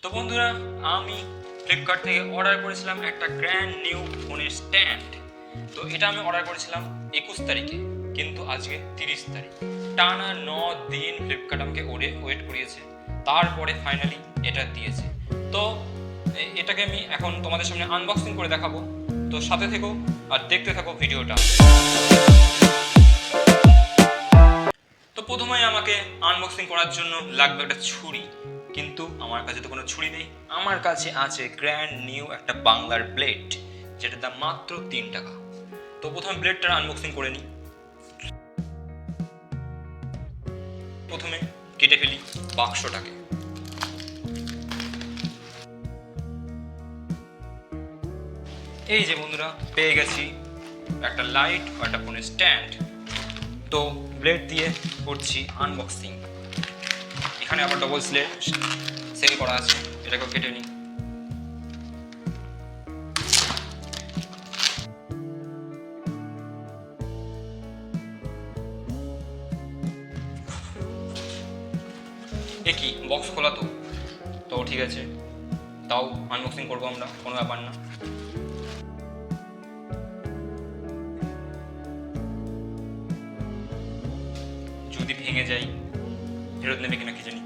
তো বন্ধুরা, আমি ফ্লিপকার্ট থেকে অর্ডার করেছিলাম একটা গ্র্যান্ড নিউ ফোনের স্ট্যান্ড। তো এটা আমি অর্ডার করেছিলাম 21 তারিখে, কিন্তু আজকে 30 তারিখ। টানা 9 দিন ফ্লিপকার্ট আমাকে ওয়েট করিয়েছে, তারপরে ফাইনালি এটা দিয়েছে। তো এটাকে আমি এখন তোমাদের সামনে আনবক্সিং করে দেখাবো। তো সাথে থেকো আর দেখতে থাকো ভিডিওটা। তো প্রথমে আমাকে আনবক্সিং করার জন্য লাগবে একটা ছুরি, কিন্তু আমার কাছে তো কোনো ছুরি নেই। আমার কাছে আছে গ্র্যান্ড নিউ একটা বাংলার ব্লেড, যেটার দাম মাত্র 3 টাকা। তো প্রথমে ব্লেডটার আনবক্সিং করে নিই। প্রথমে কেটে ফেলি বাক্সটাকে। এই যে বন্ধুরা, পেয়ে গেছি একটা লাইট ও একটা ফোনের স্ট্যান্ড। তো ব্লেড দিয়ে করছি আনবক্সিং। এখানে আবার ডবল স্লেট সেল করা আছে, এটাকেও কেটে নিই। কি বক্স খোলা তো ঠিক আছে, তাও আনবক্সিং করবো আমরা, কোনো ব্যাপার না। যদি ভেঙে যাই ফেরত নেবে কিনা কি জানি,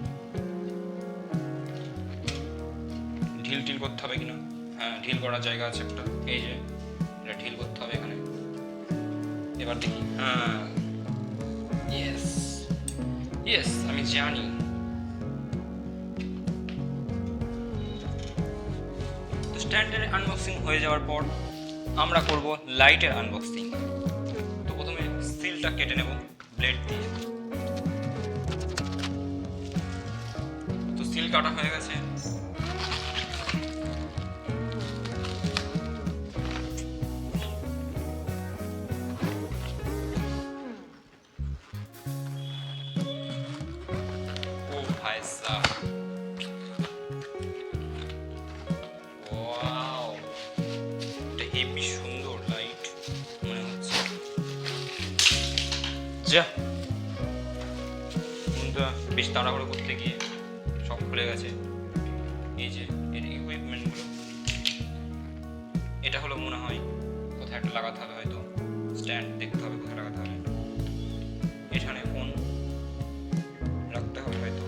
ঢিল করতে হবে কিনা। হ্যাঁ, ঢিল করার জায়গা আছে একটা, এই যে এটা ঢিল করতে হবে এখানে। এবার দেখি। হ্যাঁ, ইয়েস আমি জানি। তো স্ট্যান্ডের আনবক্সিং হয়ে যাওয়ার পর আমরা করব লাইটের আনবক্সিং। তো প্রথমে সিলটা কেটে নেব ব্লেড দিয়ে। তো সিল কাটা হয়ে গেছে। ও ভাই সাহ, ওয়াও, এটা হেবি সুন্দর লাইট মনে হচ্ছে। যা বন্ধুরা, বেশ তাড়াহুড়ো করতে গিয়ে সব খুলে গেছে। এই যে এর ইকুইপমেন্টগুলো, এটা হলো মনে হয় কোথায় একটা লাগাতে হবে, হয়তো স্ট্যান্ড দেখতে হবে কোথায় লাগাতে হবে। এখানে ফোন রাখতে হবে হয়তো।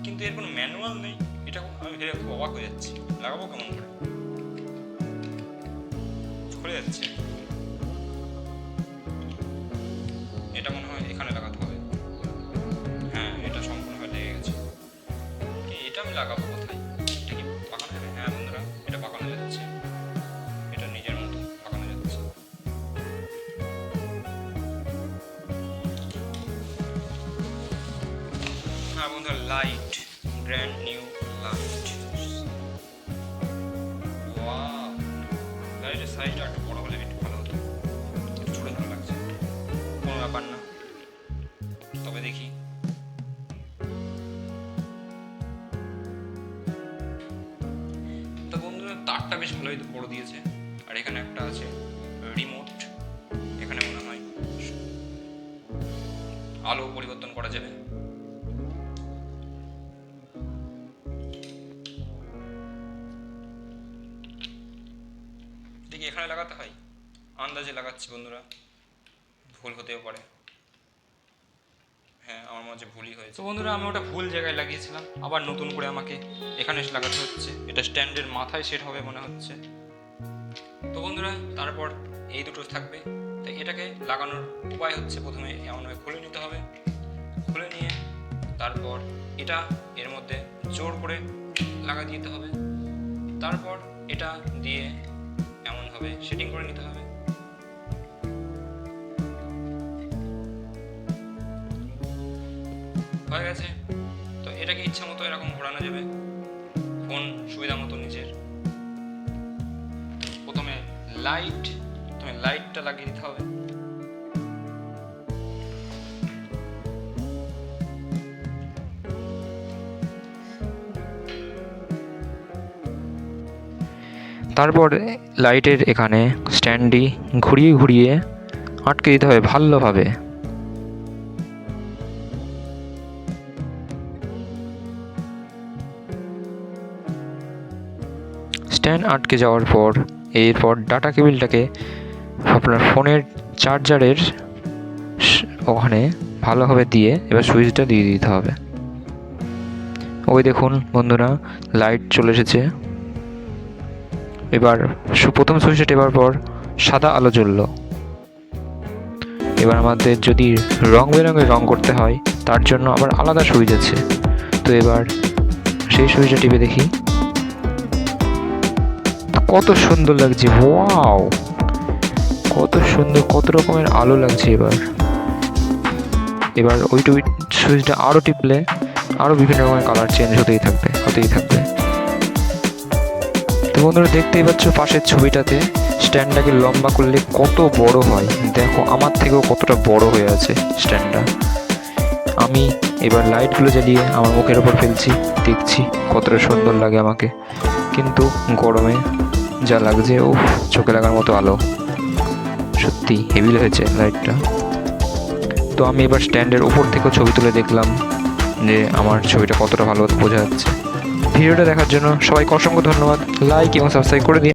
কিন্তু এর কোনো ম্যানুয়াল নেই, এটা আমি ভেবে খুব অবাক হয়ে যাচ্ছি। লাগাবো কেমন করে, খুলে যাচ্ছে। এটা মনে হয় এখানে লাগাতে হবে। হ্যাঁ, এটা সম্পূর্ণভাবে লেগে গেছে। এটা আমি লাগাবো কোথায়? এটা কি পাকানো যাবে? হ্যাঁ বন্ধুরা, এটা পাকানো যাচ্ছে, এটা নিজের মতো পাকানো যাচ্ছে। হ্যাঁ বন্ধুরা, light, grand new light. Wow, লাইটের সাইজটা একটু বড় হলে একটু ভালো হতো, ছোট ছোট লাগছে। কোনো ব্যাপার না, তবে দেখি। তো বন্ধুরা, তারটা বেশ ভালোই বড় দিয়েছে। আর এখানে একটা আছে রিমোট, এখানে মনে হয় আলো পরিবর্তন করা যাবে। দেখি এখানে লাগাতে হয়, আন্দাজে লাগাচ্ছি বন্ধুরা, ভুল হতেও পারে। হ্যাঁ, আমার মাঝে ভুলই হয়েছে। তো বন্ধুরা, আমি ওটা ভুল জায়গায় লাগিয়েছিলাম, আবার নতুন করে আমাকে এখানে এসে লাগাতে হচ্ছে। এটা স্ট্যান্ডের মাথায় সেট হবে মনে হচ্ছে। তো বন্ধুরা, তারপর এই দুটো থাকবে। তাই এটাকে লাগানোর উপায় হচ্ছে, প্রথমে এমনভাবে খুলে নিতে হবে। খুলে নিয়ে তারপর এটা এর মধ্যে জোর করে লাগা দিতে হবে। তারপর এটা দিয়ে এমনভাবে সেটিং করে নিতে হবে। হয়ে গেছে। তো এটাকে ইচ্ছা মতো এরকম ঘোরানো যাবে, ফোন সুবিধা মতো নিজের। প্রথমে লাইটটা লাগিয়ে দিতে হবে। তারপরে লাইটের এখানে স্ট্যান্ডটি ঘুরিয়ে আটকে দিতে হবে ভালোভাবে। স্ট্যান্ড আটকে যাওয়ার পর এরপর ডাটা কেবিলটাকে আপনার ফোনের চার্জারের ওখানে ভালোভাবে দিয়ে এবার সুইচটা দিয়ে দিতে হবে। ওই দেখুন বন্ধুরা, লাইট চলে এসেছে। এবার প্রথম সুইচটা টেপার পর সাদা আলো জ্বললো। এবার আমাদের যদি রং বেরঙের রং করতে হয় তার জন্য আবার আলাদা সুইচ আছে। তো এবার সেই সুইচটা টিপে দেখি, কত সুন্দর লাগছে, ওয়াও কত সুন্দর, কত রকমের আলো লাগছে। এবার ওই সুইচটা আরও টিপলে আরও বিভিন্ন রকমের কালার চেঞ্জ হতেই থাকবে। তো বন্ধুরা দেখতেই পাচ্ছ পাশের ছবিটাতে স্ট্যান্ডটাকে লম্বা করলে কত বড় হয়, দেখো আমার থেকেও কতটা বড় হয়ে আছে স্ট্যান্ডটা। আমি এবার লাইটগুলো জ্বালিয়ে আমার মুখের ওপর ফেলছি, দেখছি কতটা সুন্দর লাগে আমাকে, কিন্তু গরমে যা লাগছে ও চোখে লাগার মতো আলো, সত্যি হেভি হয়েছে লাইটটা। তো আমি এবার স্ট্যান্ডের উপর থেকেও ছবি তুলে দেখলাম যে আমার ছবিটা কতটা ভালো বোঝা যাচ্ছে। ভিডিওটা দেখার জন্য সবাইকে অসংখ্য ধন্যবাদ। লাইক এবং সাবস্ক্রাইব করে দিন।